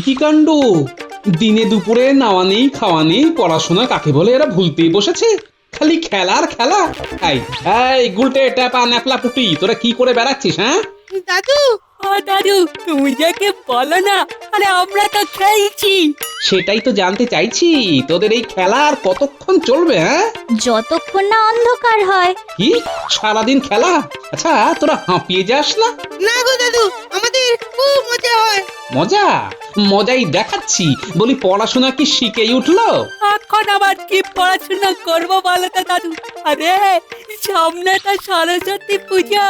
কি কাণ্ড! দিনে দুপুরে নাওয়া নেই খাওয়া নেই, পড়াশোনা কাকে বলে এরা ভুলতেই বসেছে। খালি খেলার খেলা। এই এই গুলটে ট্যাপা ন্যাপলা পুটি, তোরা কি করে বেড়াচ্ছিস? হ্যাঁ দাদু, ও দাদু, তুমি যাকে বলো না, আরে আমরা তো খেলছি। সেটাই তো জানতে চাইছি, তোদের এই খেলা আর কতক্ষণ চলবে? হ্যাঁ যতক্ষণ না অন্ধকার হয়। কি সারাদিন খেলা? আচ্ছা তোরা হাঁপিয়ে যাস না? না গো দাদু, আমাদের খুব মজা হয়। মজা মজাই দেখাচ্ছি। বলি পড়াশোনা কি শিখেই উঠলো? এখন আবার কি পড়াশোনা করবো বলো তো দাদু? আরে সামনে তো সরস্বতী পুজো।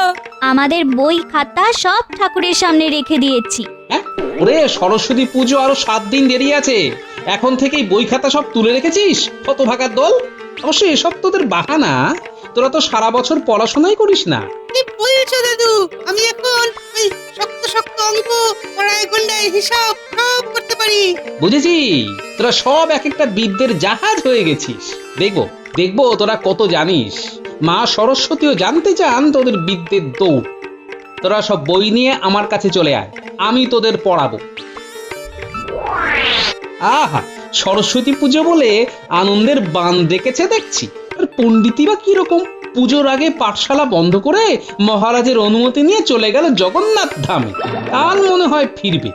আমাদের বই খাতা সব ঠাকুরের সামনে রেখে দিয়েছি। হ্যাঁ ওরে, সরস্বতী পুজো আরো 7 দিন দেরি আছে। এখন থেকেই বই খাতা সব তুলে রেখেছিস? হতভাগার দল। অবশ্য এসব তোদের বাহানা, তোরা তো সারা বছর পড়াশোনাই করিস না। কি বলছো দাদু? আমি এখন ওই শক্ত শক্ত অঙ্ক, পড়ায় গন্ডায় হিসাব সব করতে পারি। বুঝেছি, তোরা সব এক একটা বিদ্যের জাহাজ হয়ে গেছিস। দেখবো দেখবো তোরা কত জানিস। মা সরস্বতীও জানতে চান তোদের বিদ্যের দৌড়। তোরা সব বই নিয়ে আমার কাছে চলে আয়, আমি তোদের পড়াবো। আহা, সরস্বতী পুজো বলে আনন্দের বান ডেকেছে দেখছি। আর পণ্ডিতি বা কিরকম? পুজোর আগে পাঠশালা বন্ধ করে মহারাজের অনুমতি নিয়ে চলে গেল জগন্নাথ ধামে। কাল মনে হয় ফিরবে।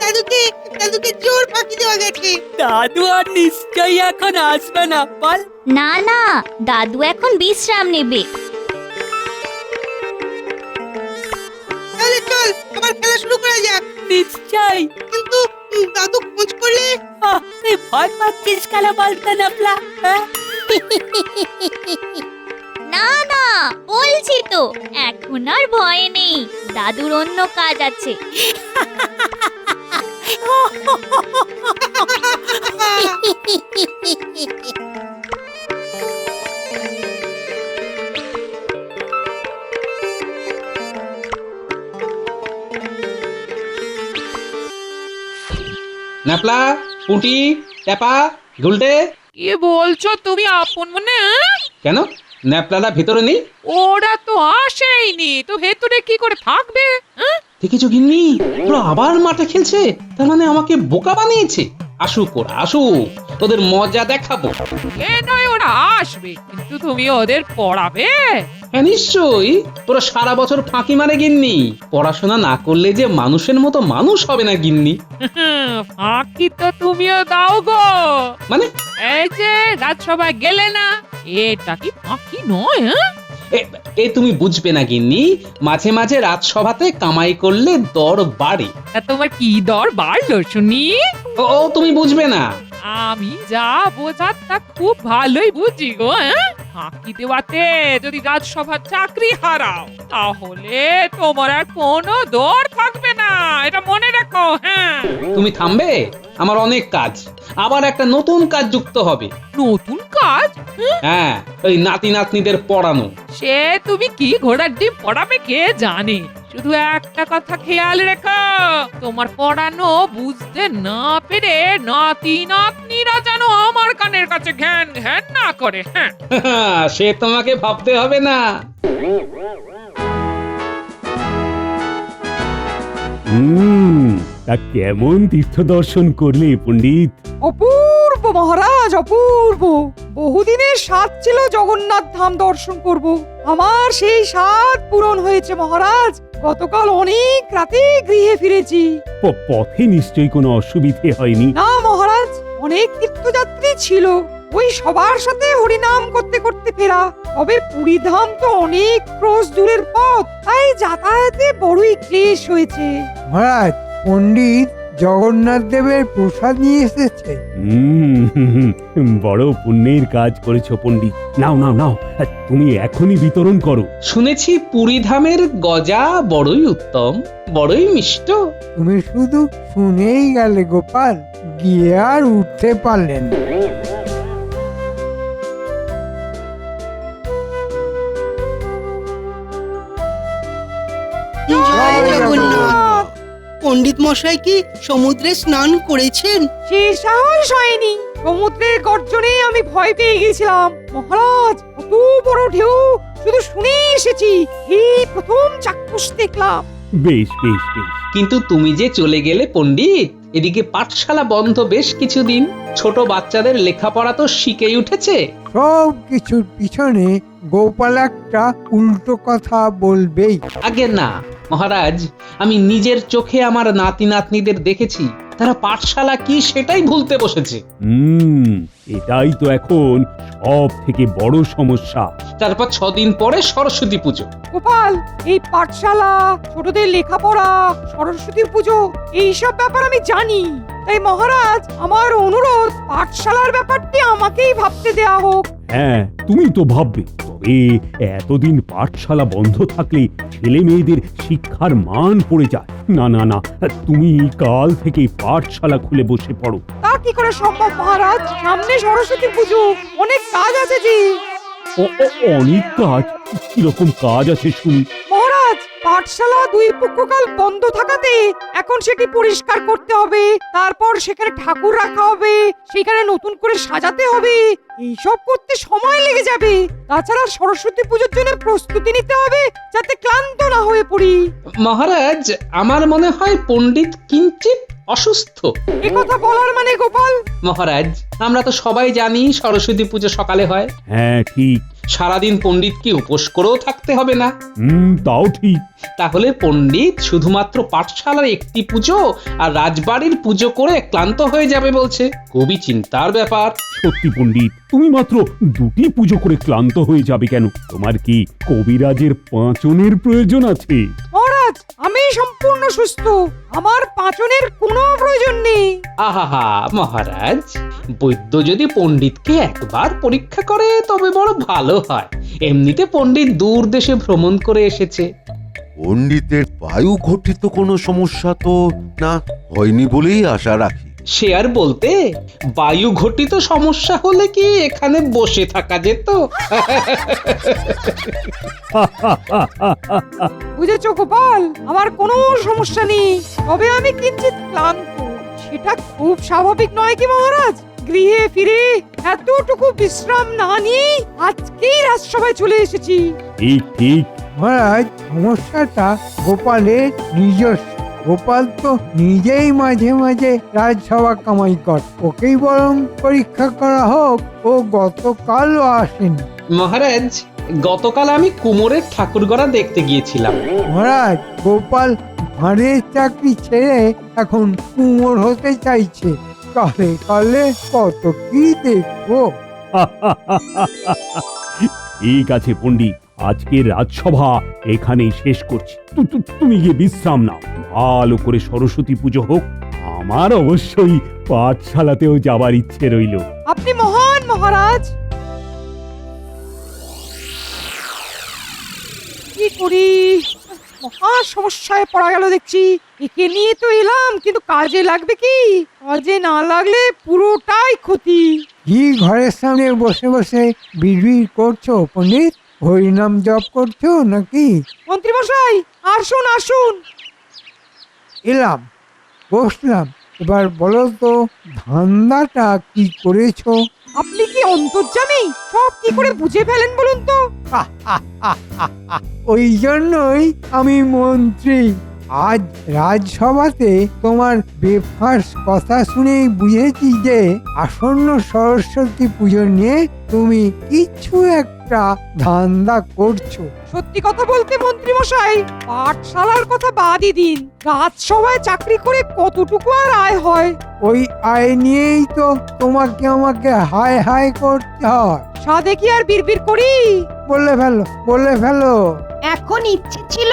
দাদুকে দাদুকে জোর ফাঁকি দেওয়া গেছে। দাদু আর নিশ্চয়ই এখন আসবে না, বল? না না, দাদু এখন বিশ্রাম নেবে। তাহলে চল আবার খেলা শুরু করা যাক। নিশ্চয়ই। কিন্তু দাদু খোঁজ করলে? তুই ভয় পাচ্ছিস কেন বলতে নাপলা? না না, বলছি তো এখন আর ভয় নেই, দাদুর অন্য কাজ আছে। ন্যাপলা, পুঁটি, ট্যাপা, গুলটে। কি বলছো তুমি আপন মনে? কেন ন্যাপলারা ভেতরে নেই? ওরা তো আসেইনি, তো ভেতরে কি করে থাকবে? দেখেছো গিন্নি, ওরা আবার মাঠে খেলছে। তার মানে আমাকে বোকা বানিয়েছে। আসুক ওরা, আসুক, তোদের মজা দেখাবো। এ নয় ওরা আসবে, কিন্তু তুমি ওদের পড়াবে? হ্যাঁ নিশ্চয়ই। তোরা সারা বছর ফাঁকি মারে গিন্নি, পড়াশোনা না করলে যে মানুষের মতো মানুষ হবে না গিন্নি। ফাঁকি তো তুমিও দাও গো। মানে এই যে রাজসভায় গেলে না, এটা কি ফাঁকি নয়? এ তুমি বুঝবে না গিন্নি, মাঝে মাঝে রাজসভাতে কামাই করলে দর বাড়ে। তা তোমার কি দর বাড়লো শুনি? ও তুমি বুঝবে না। আমি যা বোঝার তা খুব ভালোই বুঝি গো। ফাঁকি দেওয়াতে যদি রাজসভার চাকরি হারাও, তাহলে তোমার আর কোনো দর থাকবে না, এটা মনে রাখো। হ্যাঁ, তুমি থামবে? আমার অনেক কাজ, আবার একটা নতুন কাজ যুক্ত হবে। নতুন কাজ? হ্যাঁ, ওই নাতি নাতনিদের পড়ানো। সে তুমি কি ঘোড়ার ডিম পড়াবে কে জানে। শুধু একটা কথা খেয়াল রেখো, তোমার পড়ানো বুঝতে না পেরে নাতি নাতনিরা যেন আমার কানের কাছে ঘ্যান ঘ্যান না করে। হ্যাঁ, সে তোমাকে ভাবতে হবে না। তা কেমন তীর্থ দর্শন করলে পণ্ডিত? অপূর্ব মহারাজ, অপূর্ব। বহুদিনের স্বাদ ছিল জগন্নাথ ধাম দর্শন করব। আমার সেই স্বাদ পূরণ হয়েছে মহারাজ। গতকাল অনেক রাতে গৃহে ফিরেছি। পথে নিশ্চয়ই কোনো অসুবিধে হয়নি? না মহারাজ, অনেক তীর্থযাত্রী ছিল, ওই সবার সাথে হরিনাম করতে করতে ফেরা। তবে পুরী ধাম তো অনেক ক্রোশ দূরের পথ, তাই যাতায়াতে বড়ই ক্লেশ হয়েছে। মহারাজ, পণ্ডিত জগন্নাথ দেবের প্রসাদ নিয়ে এসেছে। বড় পুণ্যের কাজ করেছো পণ্ডিত। নাও নাও নাও, তুমি এখনই বিতরণ করো। শুনেছি পুরী ধামের গজা বড়ই উত্তম, বড়ই মিষ্ট। তুমি শুধু শুনেই গেলে গোপাল, গিয়ে আর উঠতে পারলেন না। জয় জগন্নাথ। পণ্ডিত মশাই কি সমুদ্রে স্নান করেছেন? সে সাহস হয়নি, সমুদ্রের গর্জনে আমি ভয় পেয়ে গেছিলাম। মহারাজ, কত বড় ঢেউ শুধু শুনে এসেছি, এই প্রথম চাক্ষুষ দেখলাম। বেশ বেশ বেশ। কিন্তু তুমি যে চলে গেলে পণ্ডিত, এদিকে পাঠশালা বন্ধ বেশ কিছুদিন। ছোট বাচ্চাদের লেখাপড়া তো শিখেই উঠেছে। সব কিছুর পিছনে গোপাল একটা উল্টো কথা বলবেই। আগে না মহারাজ, আমি নিজের চোখে আমার নাতি নাতনিদের দেখেছি, তারা পাঠশালা কি সেটাই ভুলতে বসেছে। এটাই তো এখন সব থেকে বড় সমস্যা। তারপর 6 দিন পরে সরস্বতী পুজো। গোপাল, এই পাঠশালা, ছোটদের লেখাপড়া, সরস্বতী পুজো, এইসব ব্যাপার আমি জানি। তাই মহারাজ, আমার অনুরোধ, পাঠশালার ব্যাপারটি আমাকেই ভাবতে দেয়া হোক। হ্যাঁ, তুমি তো ভাববে, তবে এতদিন পাঠশালা বন্ধ থাকলে ছেলে মেয়েদের শিক্ষার মান পড়ে যায়। না না না, তুমি কাল থেকে পাঠশালা খুলে বসে পড়ো। তা কি করে সম্ভব মহারাজ? সামনে সরস্বতী পুজো, অনেক কাজ আছে যে। অনেক কাজ? কিরকম কাজ আছে শুনি? মহারাজ, পাঠশালা 2 পক্ষকাল বন্ধ থাকাতে এখন সেটি পরিষ্কার করতে হবে, তারপর সেখানে ঠাকুর রাখা হবে, সেখানে নতুন করে সাজাতে হবে, এইসব করতে সময় লেগে যাবে। তাছাড়া সরস্বতী পুজোর জন্য প্রস্তুতি নিতে হবে, যাতে ক্লান্ত না হয়ে পড়ি। মহারাজ, আমার মনে হয় পণ্ডিত কিঞ্চিত অসুস্থ। এ কথা বলার মানে গোপাল? মহারাজ, আমরা তো সবাই জানি সরস্বতী পুজো সকালে হয়। হ্যাঁ ঠিক। সারাদিন পণ্ডিতকে উপোস করেও থাকতে হবে না। তাও ঠিক। তাহলে পণ্ডিত শুধুমাত্র পাঠশালার একটি পুজো আর রাজবাড়ির পুজো করে ক্লান্ত হয়ে যাবে বলছে। খুবই চিন্তার ব্যাপার। সত্যি পণ্ডিত, তুমি মাত্র 2টি পুজো করে ক্লান্ত হয়ে যাবে কেন? তোমার কি কবিরাজের পাঁচনের প্রয়োজন আছে? মহারাজ, আমি সম্পূর্ণ সুস্থ, আমার পাঁচনের কোনো প্রয়োজন নেই। আহা মহারাজ, বৈদ্য যদি পণ্ডিতকে একবার পরীক্ষা করে তবে বড় ভালো হয়। এমনিতে পণ্ডিত দূর দেশে ভ্রমণ করে এসেছে। পণ্ডিতের বায়ু ঘটিত কোনো সমস্যা তো না হয়নি বলেই আশা রাখি। সে আর বলতে, বায়ু ঘটিত সমস্যা হলে কি এখানে বসে থাকা যেত? বুঝেছো গোপাল, আমার কোনো সমস্যা নেই, তবে আমি কিঞ্চিত ক্লান্ত। সেটা খুব স্বাভাবিক নয় কি মহারাজ? গৃহে ফিরে এতটুকু বিশ্রাম না নিয়ে আজকেই রাজসভায় চলে এসেছি। ঠিক ঠিক। মহারাজ, সমস্যাটা গোপালের নিজস্ব। গোপাল তো নিজেই মাঝে মাঝে রাজসভা কামাই কর, ওকেই বরং পরীক্ষা করা হোক। ও গতকালও আসেনি। মহারাজ, গতকাল আমি কুমোরের ঠাকুরগড়া দেখতে গিয়েছিলাম। মহারাজ, গোপাল ভাঁড়ের চাকরি ছেড়ে এখন কুমোর হতে চাইছে। কালে কালে কত কি দেখবো। ঠিক আছে পণ্ডিত, আজকের রাজসভা এখানেই শেষ করছি। তুমি গিয়ে বিশ্রাম নাও, ভালো করে সরস্বতী পুজো হোক। আমার অবশ্যই পাঠশালাতেও যাবার ইচ্ছে রইল। আপনি মহান মহারাজ। কি করি, মহা সমস্যায় পড়া গেল দেখছি। একে নিয়ে তো এলাম, কিন্তু কাজে লাগবে কি? কাজে না লাগলে পুরোটাই ক্ষতি। কি ঘরের সামনে বসে বসে বিড়বিড় করছো পণ্ডিত? হরিনাম জপ করছো নাকি? মন্ত্রী মশাই, আসুন আসুন। এলাম, বসলাম। এবার বলো তো, ধান্দাটা কি করেছো? আপনি কি অন্তর্যামী? সব কি করে বুঝে ফেলেন বলুন তো? ওই জন্যই আমি মন্ত্রী। আজ রাজসভাতে তোমার বেফাঁস কথা শুনেই বুঝেছি যে আসন্ন সরস্বতী পুজো নিয়ে তুমি কিছু একটা ধান্দা করছো। সত্যি কথা বলতে মন্ত্রী মশাই, পাঠশালার কথা বাদই দিন, রাজসভায় চাকরি করে কতটুকু আর আয় হয়? ওই আয় নিয়েই তো তোমাকে আমাকে হায় হায় করতে হয়। সাধে কি আর বিড়বিড় করি? বলে ফেলো, বলে ফেলো। এখন ইচ্ছে ছিল,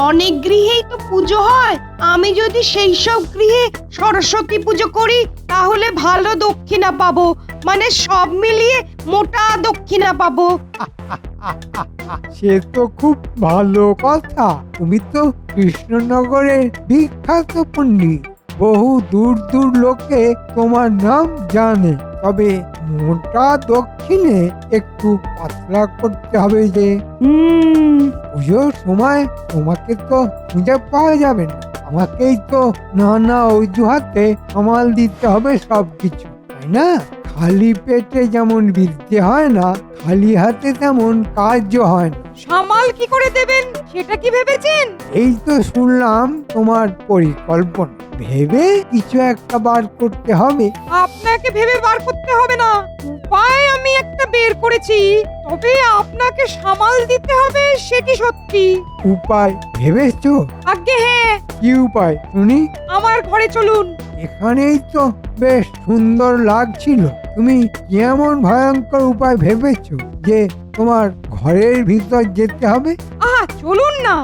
অনেক গৃহেই তো পুজো হয়, আমি যদি সেই সব গৃহে সরস্বতী পুজো করি তাহলে ভালো দক্ষিণা পাবো, মানে সব মিলিয়ে মোটা দক্ষিণা পাবো। সে তো খুব ভালো কথা। তুমি তো কৃষ্ণনগরের বিখ্যাত পণ্ডিত, বহু দূর দূর লোকে তোমার নাম জানে। তবে মোটা দক্ষিণে একটু পাতলা করতে হবে যে। পুজোর সময় তোমাকে তো খুঁজে পাওয়া যাবে না, আমাকেই তো নানা অজুহাতে সামাল দিতে হবে সবকিছু, তাই না? খালি পেটে যেমন বিদ্যে হয় না, খালি হাতে তেমন কাজও হয় না। সামাল কি করে দেবেন সেটা কি ভেবেছেন? এই তো শুনলাম তোমার পরিকল্পনা, ভেবে কিছু একটা বার করতে হবে। আপনাকে ভেবে বার করতে হবে না, উপায় আমি একটা বের করেছি। তবে আপনাকে সামাল দিতে হবে, সেটি সত্যি। উপায় ভেবেছো? আজ্ঞে হ্যাঁ। কি উপায় শুনি? আমার ঘরে চলুন। এখানেই তো বেশ সুন্দর লাগছিল। তুমি কেমন ভয়ঙ্কর উপায় ভেবেছো যে তোমার ঘরের ভিতর যেতে হবে? চলুন না,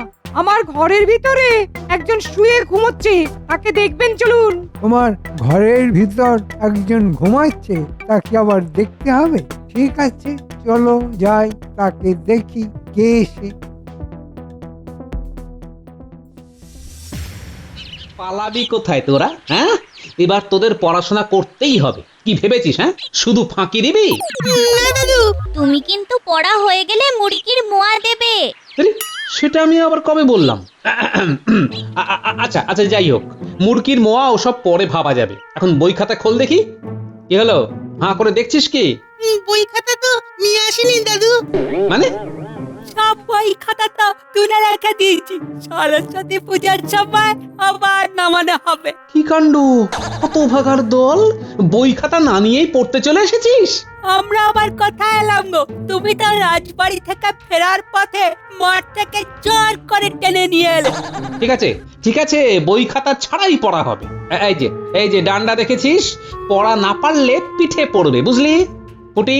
আমার ঘরের ভিতরে একজন শুয়ে ঘুমোচ্ছে, তাকে দেখবেন, চলুন। তোমার ঘরের ভিতর একজন ঘুমাচ্ছে, তাকে আবার দেখতে হবে? ঠিক আছে, চলো যাই, তাকে দেখি কে সে। পালাবি কোথায় তোরা? হ্যাঁ, এবার তোদের পড়াশোনা করতেই হবে। কি ভেবেছিস? হ্যাঁ, শুধু ফাঁকি দিবি? তুমি কিন্তু পড়া হয়ে গেলে মুরগির মোয়া দেবে। আরে, সেটা আমি আবার কবে বললাম? আচ্ছা আচ্ছা, যাই হোক, মুরগির মোয়া ওসব পরে ভাবা যাবে। এখন বই খাতা খোল দেখি। কি হলো, হাঁ করে দেখছিস কি? বই খাতা তো নিয়ে আসিনি দাদু। মানে? সব বই খাতা তো তুলে রেখে দিয়েছি, সরস্বতী পূজার সময় আবার নামানো হবে। কি কাণ্ড, কত ভাগার দল! বই খাতা না নিয়েই পড়তে চলে এসেছিস? আমরা আবার কোথায় এলাম গো? তুমি তো রাজবাড়ি থেকে ফেরার পথে মাঠ থেকে জোর করে টেনে নিয়ে এলে। ঠিক আছে ঠিক আছে, বই খাতা ছাড়াই পড়া হবে। এই যে ডান্ডা দেখেছিস, পড়া না পারলে পিঠে পড়বে, বুঝলি? পুটি,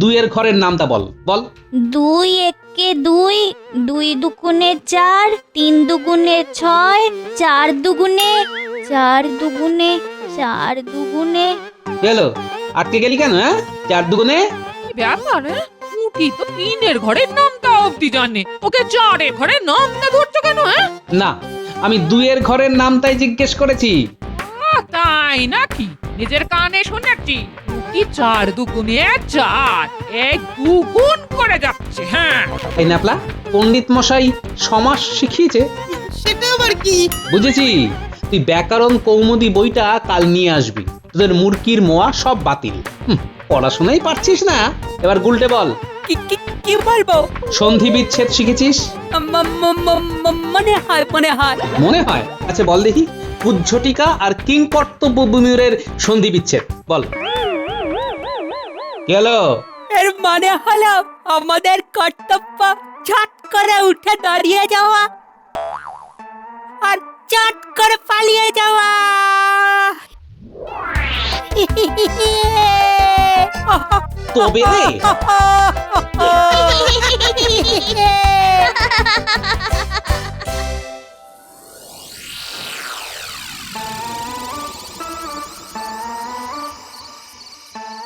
2-এর ঘরের নামটা বল বল। 2 একে 2, 2 দুগুণে 4, 3 দুগুণে 6, 4 দুগুণে 4 দুগুণে 4 দুগুণে। গেলো, আটকে গেলি কেন? হ্যাঁ, 4 দুগুণে। কি ব্যাপার? মুটি তো 3-এর ঘরের নামটা অবধি জানে, ওকে 4-এর ঘরের নামটা ধরছো কেন? হ্যাঁ, না, আমি 2-এর ঘরের নামটাই জিজ্ঞেস করেছি। তাই নাকি? নিজের কানে শুনেছি কি 4 দুগুণে 4, এই দুগুণ করে যাচ্ছে। হ্যাঁ, এই নাপলা, পণ্ডিত মশাই সমাস শিখিয়েছে। সেটা আবার কি? বুঝেছি, তুই ব্যাকরণ কৌমুদী বইটা কাল নিয়ে আসবি। তোদের মুরগির মোয়া সব বাতিল। পড়াশোনাই পারছিস না, এবার গুলটে বল। কি বলবো? সন্ধি বিচ্ছেদ শিখেছিস? মনে হয়। মনে হয়? আচ্ছা বল দেখি, উজ্ঝটিকা আর কিংকর্তব্য বিমূঢ়ের সন্ধি বিচ্ছেদ বল। কি হলো? এর মানে হলো আমাদের কর্তব্য ঝট করে উঠে দাঁড়িয়ে যাওয়া আর চট করে পালিয়ে যাওয়া। তবে রে,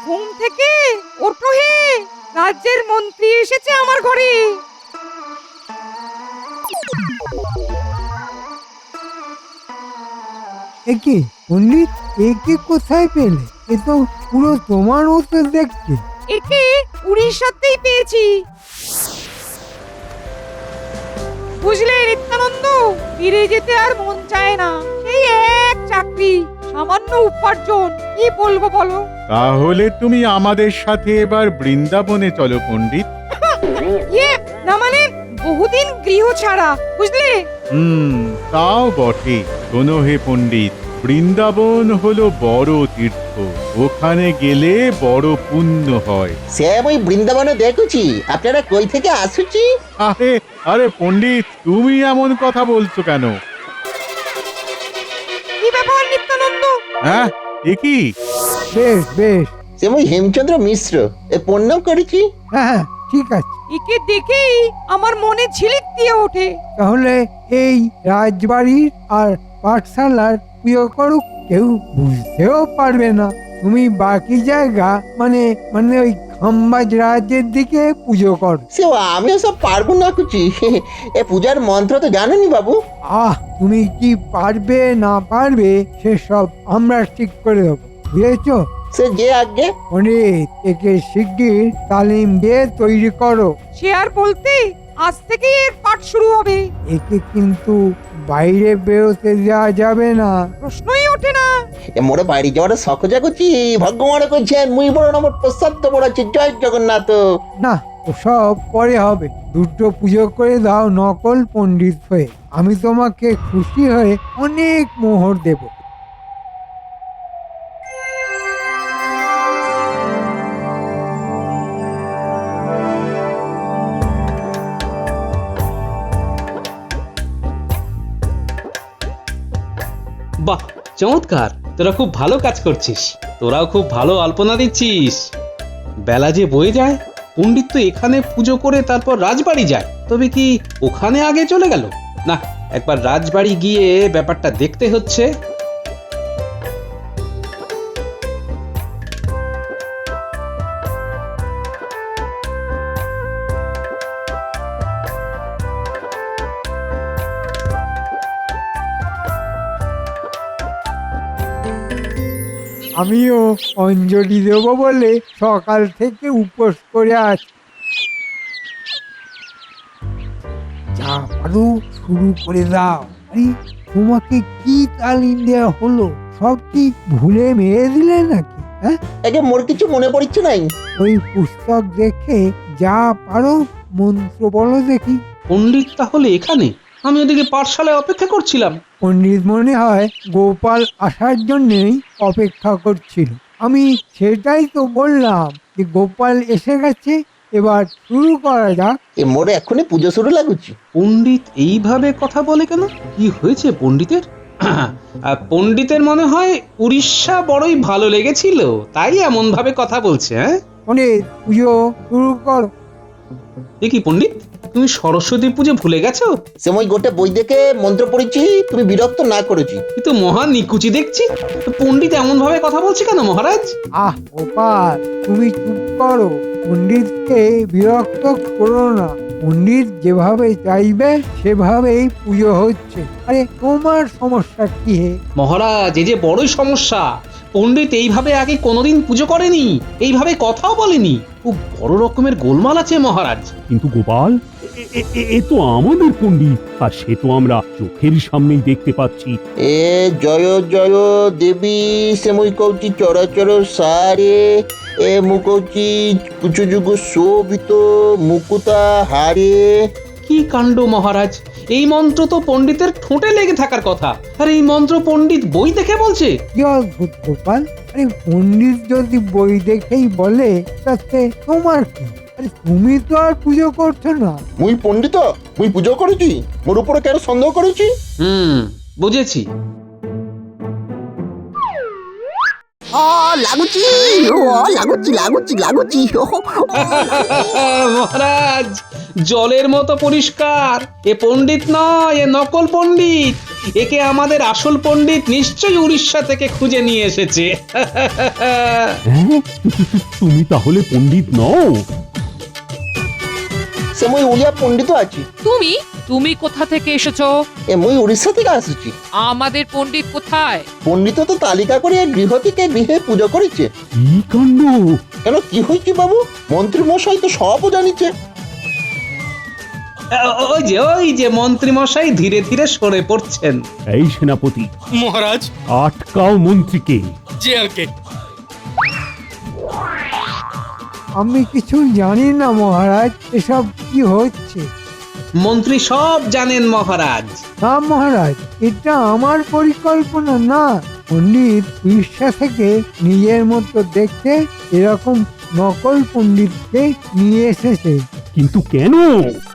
ঘুম থেকে ওঠো হে, রাজ্যের মন্ত্রী এসেছে আমার ঘরে। একে পণ্ডিত, একে কোথায় পেলে? এ তো পুরো তোমার মতো দেখতে। একে উড়িষ্যাতেই পেয়েছি। বুঝলে নিত্যানন্দ, ফিরে যেতে আর মন চায় না। সেই এক চাকরি, সামান্য উপার্জন, কি বলবো বলো? তাহলে তুমি আমাদের সাথে এবার বৃন্দাবনে চলো পণ্ডিত। ইয়ে না, মানে বহুদিন গৃহ ছাড়া, বুঝলে? তাও বটে। শোনো হে পণ্ডিত, বৃন্দাবন হলো বড় তীর্থ, ওখানে গেলে বড় পুণ্য হয়। সে আমি বৃন্দাবনে দেখেছি, আপনারা কই থেকে আসুছি? আরে পণ্ডিত, তুমি এমন কথা বলছো কেন? কি ব্যাপার নিত্যানন্দ? হ্যাঁ, এ কি? বেশ বেশ, সে আমি হেমচন্দ্র মিশ্র, এ প্রণাম করেছি। হ্যাঁ ঠিক আছে। একে দেখেই আমার মনে ঝিলিক দিয়ে ওঠে। তাহলে এই রাজবাড়ির আর পাঠশালার প্রিয় করুক, কেউ বুঝতেও পারবে না। তুমি বাকি জায়গা মানে মানে ওই খাম্বাজ রাজ্যের দিকে পুজো কর। সে আমিও সব পারবো না কুচি, এ পূজার মন্ত্র তো জানেনি বাবু। তুমি কি পারবে না পারবে সেসব আমরা ঠিক করে দেবো, বুঝেছো? সে যে আগে পণ্ডিত, একে শিগগির তালিম দিয়ে তৈরি করো। সে আর বলতে, আজ থেকেই এর পাঠ শুরু হবে। একে কিন্তু বাইরে বেরোতে দেওয়া যাবে না। প্রশ্নই ওঠে না। এ মোরে বাইরে যাওয়ার শখ জাগুছি, ভাগ্য মনে করছেন মুই বড় নম্বর প্রসাদ বড় আছে, জয় জগন্নাথ। না, ওসব পরে হবে। দুটো পুজো করে দাও নকল পণ্ডিত হয়ে। আমি তোমাকে খুশি হয়ে অনেক মোহর দেব। বাহ, চমৎকার! তোরা খুব ভালো কাজ করছিস। তোরাও খুব ভালো আলপনা দিচ্ছিস। বেলা যে বয়ে যায়, পণ্ডিত তো এখানে পুজো করে তারপর রাজবাড়ি যায়, তবে কি ওখানে আগে চলে গেল? না, একবার রাজবাড়ি গিয়ে ব্যাপারটা দেখতে হচ্ছে। আমিও অঞ্জলি দেব বলে সকাল থেকে উপোস করে আছি। যা পারো শুরু করে দাও। আরে, তোমাকে কি তালিম দেওয়া হলো? সব কি ভুলে মেরে দিলে নাকি? হ্যাঁ, একে মোর কিছু মনে পড়ছে নাই। ওই পুস্তক দেখে যা পারো মন্ত্র বলো দেখি। পণ্ডিত তাহলে এখানে? আমি ওদিকে পাঠশালায় অপেক্ষা করছিলাম। পণ্ডিত মনে হয় গোপাল আসার জন্যই অপেক্ষা করছিল। আমি সেটাই তো বললাম যে গোপাল এসে গেছে, এবার শুরু করা যাক। এ মোরে এখনই পুজো শুরু লাগুছি। পণ্ডিত এইভাবে কথা বলে কেন? কি হয়েছে পণ্ডিতের? পণ্ডিতের মনে হয় উড়িষ্যা বড়ই ভালো লেগেছিল, তাই এমন ভাবে কথা বলছে। হ্যাঁ, পণ্ডিত, পুজো শুরু করো। এ কি পণ্ডিত, তুমি সরস্বতী পুজো ভুলে গেছো? সে মই গোটে বই দেখে মন্ত্র পড়েছি, তুমি বিরক্ত না করেছি। কিন্তু মহা নিকুচি দেখছি। পণ্ডিত এমন ভাবে কথা বলছে কেন মহারাজ? আহ গোপাল, তুমি চুপ করো। পণ্ডিতকে বিরক্ত করো না। পণ্ডিত যেভাবে চাইবে সেভাবেই পুজো হচ্ছে। আরে, তোমার সমস্যা কি হে? মহারাজ, এই যে বড়ই সমস্যা। পণ্ডিত এইভাবে আগে কোনোদিন পুজো করেনি, এইভাবে কথাও বলেনি। খুব বড় রকমের গোলমাল আছে মহারাজ। কিন্তু গোপাল, এ তো আমাদের পণ্ডিত, আর সে তো আমরা চোখের সামনেই দেখতে পাচ্ছি। এ জয় জয় দেবী, সে মই কৌচি চরাচর সারে, এ মু কৌচি পুজো যুগ শোভিত মুকুতা হারে। কি কাণ্ড মহারাজ! এই মন্ত্র তো পণ্ডিতের ঠোঁটে লেগে থাকার কথা, আর এই মন্ত্র পণ্ডিত বই দেখে বলছে। কি অদ্ভুত গোপাল! আরে, পণ্ডিত যদি বই দেখেই বলে তাতে তোমার কি? আরে, তুমি তো আর পুজো করছো না। মুই পণ্ডিত, মুই পুজো করেছি, মোর উপরে কেন সন্দেহ করেছি? বুঝেছি। লাগুচি, লাগুচি লাগুচি লাগুচি। মহারাজ, জলের মতো পরিষ্কার। এ পণ্ডিত নয়, এ নকল পণ্ডিত। একে আমাদের আসল পণ্ডিত নিশ্চয়ই উড়িষ্যা থেকে খুঁজে নিয়ে এসেছে। হ্যাঁ, তুমি তাহলে পণ্ডিত নও? সে মই উড়িয়া পণ্ডিত আছি। তুমি তুমি কোথা থেকে এসেছো? এ মুই উড়িষ্যা থেকে আসছি। আমাদের পণ্ডিত কোথায়? পণ্ডিত তো তালিকা করে গৃহ থেকে গৃহে পুজো করেছে। কি কাণ্ড! কেন, কি হয়েছে বাবু? মন্ত্রী মশাই তো সবও জানিছে। ওই যে মন্ত্রী মশাই ধীরে ধীরে সরে পড়ছেন। এই সেনাপতি, মহারাজ, আটকাও মন্ত্রীকে। জি আগে। আমি কিছু জানি না মহারাজ, এসব কি হচ্ছে। মন্ত্রী সব জানেন মহারাজ। না মহারাজ, এটা আমার পরিকল্পনা না। পণ্ডিত উড়িষ্যা থেকে নিজের মতো দেখতে এরকম নকল পণ্ডিতকে নিয়ে এসেছে। কিন্তু কেন?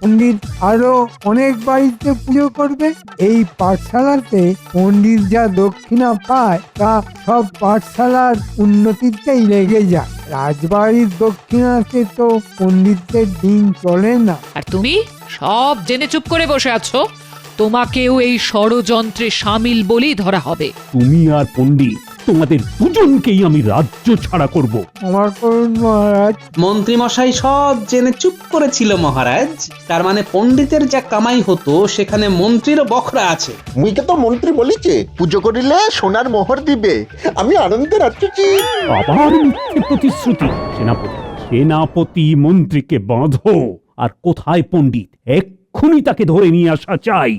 পণ্ডিত আরো অনেক বাড়িতে পুজো করবে। এই পাঠশালাতে পণ্ডিত যা দক্ষিণা পায় তা সব পাঠশালার উন্নতিতেই লেগে যায়। রাজবাড়ির দক্ষিণাতে তো পণ্ডিতদের দিন চলে না। আর তুমি সব জেনে চুপ করে বসে আছো। তোমাকেও এই ষড়যন্ত্রে সামিল বলেই ধরা হবে। তুমি আর পণ্ডিত, তোমাদের দুজনকেই আমি রাজ্য ছাড়া করব। ক্ষমা করুন মহারাজ। মন্ত্রী মশাই সব জেনে চুপ করেছিল মহারাজ। তার মানে পণ্ডিতের যা কামাই হতো সেখানে মন্ত্রীরও বখরা আছে। মুইকে তো মন্ত্রী বলিছে পুজো করিলে সোনার মোহর দিবে। আমি আনন্দে রাখছি। আবার মিথ্যে প্রতিশ্রুতি। সেনাপতি মন্ত্রীকে বাঁধো। আর কোথায় পণ্ডিত? এক্ষুনি তাকে ধরে নিয়ে আসা চাই।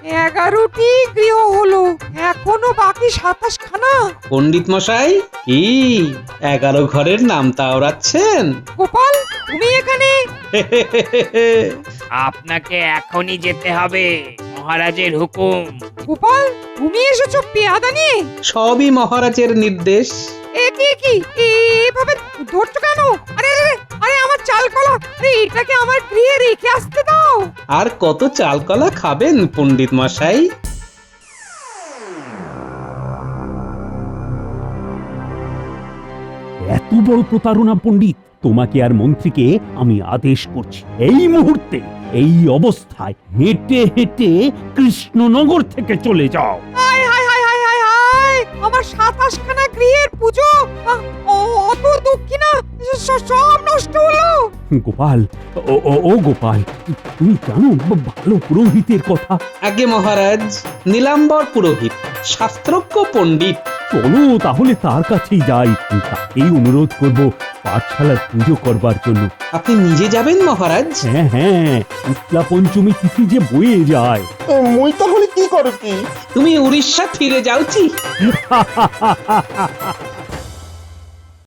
11টি গৃহ হলো, এখনো বাকি 27 খানা। পণ্ডিত মশাই কি 11 ঘরের নাম তাওরাচ্ছেন? গোপাল, তুমি এখানে? আপনাকে এখনই যেতে হবে, মহারাজের হুকুম। গোপাল, তুমি এসেছো পেয়াদা নিয়ে? সবই মহারাজের নির্দেশ। এ কি এভাবে ধরছো কেন? আরে আরে আরে, আমার চালকলা, আরে এটাকে আমার গৃহে রেখে আসতে দাও। আর কত চালকলা খাবেন পণ্ডিত মশাই? এত বড় প্রতারণা পণ্ডিত! তোমাকে আর মন্ত্রীকে আমি আদেশ করছি, এই মুহূর্তে এই অবস্থায় হেঁটে হেঁটে কৃষ্ণনগর থেকে চলে যাও। হায় হায় হায় হায় হায় হায়, আমার 27 খানা গৃহের পুজো, অত দক্ষিণা সব নষ্ট হলো। গোপাল, ও গোপাল, তুমি জানো ভালো পুরোহিতের কথা? আগে মহারাজ, নীলাম্বর পুরোহিত, শাস্ত্রজ্ঞ পণ্ডিত। চলো তাহলে তার কাছেই যাই, তাকেই অনুরোধ করব পাঠশালার পুজো করবার জন্য। আপনি নিজে যাবেন মহারাজ? হ্যাঁ হ্যাঁ, শুক্লা পঞ্চমী তিথি যে বয়ে যায়। মুই তাহলে কি করতি? তুমি উড়িষ্যা ফিরে যাওছি।